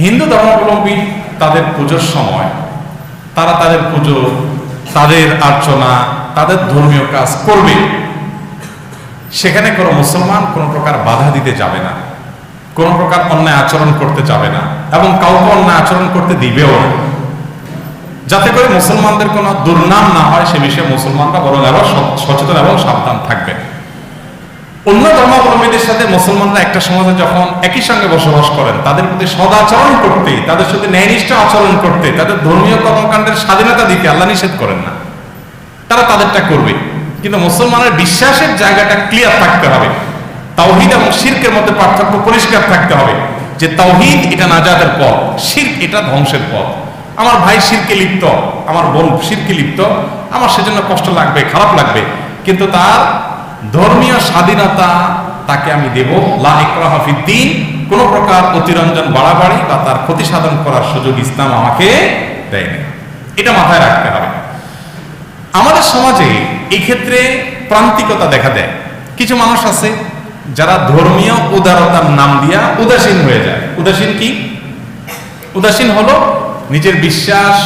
হিন্দু ধর্মাবলম্বী তাদের পুজোর সময় তারা তাদের পুজো, তাদের আর্চনা, তাদের ধর্মীয় কাজ করবে, সেখানে কোনো মুসলমান কোনো প্রকার বাধা দিতে যাবে না, কোনো প্রকার অন্যায় আচরণ করতে যাবে না, এবং কাউকে অন্যায় আচরণ করতে দিবেও না, যাতে করে মুসলমানদের কোনো দুর্নাম না হয় সে বিষয়ে মুসলমানরা বরং আরো সচেতন এবং সাবধান থাকবে। অন্য ধর্মাবলম্বীদের সাথে মুসলমানরা একটা সমাজে যখন একই সঙ্গে বসবাস করেন, তাদের প্রতি সদাচরণ করতে, তাদের সাথে ন্যায়নিষ্ঠ আচরণ করতে, তাদের ধর্মীয় কর্মকাণ্ডের স্বাধীনতা দিতে আল্লাহ নিষেধ করেন না, তারা তাদেরটা করবে। কিন্তু মুসলমানের বিশ্বাসের জায়গাটা ক্লিয়ার থাকতে হবে, তাওহীদ এবং শিরকের মধ্যে পার্থক্য পরিষ্কার থাকতে হবে, যে তাওহীদ এটা নাজাতের পথ, শিরক এটা ধ্বংসের পথ। আমার ভাই শিরকে লিপ্ত, আমার বোন শিরকে লিপ্ত, আমার সেজন্য কষ্ট লাগবে, খারাপ লাগবে, কিন্তু তার ধর্মীয় স্বাধীনতা তাকে আমি দেব, লা ইকরাহা ফিদ্দীন, কোন প্রকার অতিরঞ্জন বাড়াবাড়ি বা তার ক্ষতি সাধন করার সুযোগ ইসলাম আমাকে দেয়নি। এটা মাথায় রাখতে হবে। আমাদের সমাজে এই ক্ষেত্রে প্রান্তিকতা দেখা দেয়। কিছু মানুষ আছে যারা ধর্মীয় উদারতার নাম দিয়া উদাসীন হয়ে যায়। উদাসীন কি? উদাসীন হলো নিজের বিশ্বাস,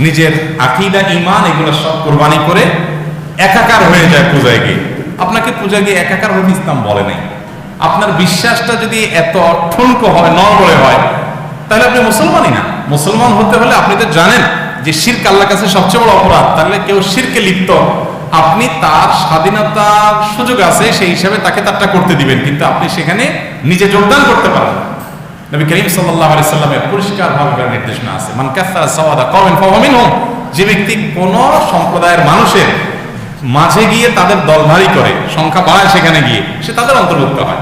নিজের আকীদা, ঈমান এগুলো সব কুরবানি করে একাকার হয়ে যায় পূজায় গিয়ে। আপনাকে পূজা গিয়ে একাকার হতে ইসলাম বলে নাই। আপনার বিশ্বাসটা যদি এত ঠুনকো হয়, নড়বড়ে হয়, তাহলে আপনি মুসলমানই না। মুসলমান হতে হলে আপনি তো জানেন যে শিরক আল্লাহর কাছে সবচেয়ে বড় অপরাধ। তাহলে কেউ শিরকে লিপ্ত, আপনি তার স্বাধীনতার সুযোগ আছে সেই হিসাবে তাকে তারটা করতে দিবেন, কিন্তু আপনি সেখানে নিজে যোগদান করতে পারেন। নবী করিম সাল্লাল্লাহু আলাইহি সাল্লামের পরিষ্কারভাবে নির্দেশনা আছে, মান কাসারা সাওয়াদা কওমিন ফাহুয়া মিনহুম, যে ব্যক্তি কোন সম্প্রদায়ের মানুষের মাঝে গিয়ে তাদের দলধারী করে, সংখ্যা বাড়ায় সেখানে গিয়ে, সে তাদের অন্তর্ভুক্ত হয়।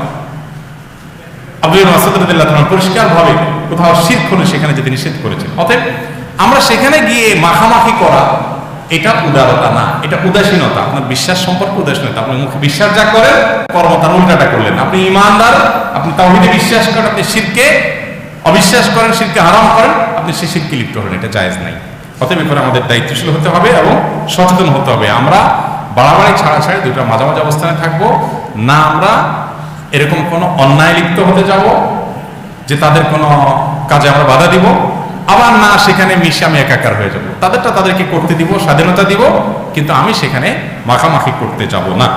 আব্দুল্লাহ ইবনে মাসউদ রাদিয়াল্লাহু তাআলা পরিষ্কারভাবে কোথাও শিরক হলে সেখানে যেতে নিষেধ করেছেন। অতএব আমরা সেখানে গিয়ে মাখামাখি করা এটা উদারতা না, এটা উদাসীনতা। আপনার বিশ্বাস সম্পর্কে উদাসীনতা। আপনি মুখে বিশ্বাস যা করেন, কর্ম তার উল্টাটা করলেন। আপনি ঈমানদার, আপনি তাওহীদে বিশ্বাস করেন, আপনি শিরকে অবিশ্বাস করেন, শিরকে হারাম করেন, আপনি সে শিরকে লিপ্ত হলেন, এটা জায়েজ নাই। অতএব এরপরে আমাদের দায়িত্বশীল হতে হবে এবং সচেতন হতে হবে। আমরা বাড়াবাড়ি ছাড়াছাড়ি দুটো মাঝামাঝি অবস্থানে থাকবো না। আমরা এরকম কোনো অন্যায় লিপ্ত হতে যাব যে তাদের কোনো কাজে আমরা বাধা দিব, আবার না সেখানে মিশে আমি একাকার হয়ে যাব। তাদেরটা তাদেরকে করতে দিব, স্বাধীনতা দিব, কিন্তু আমি সেখানে মাখামাখি করতে যাব না।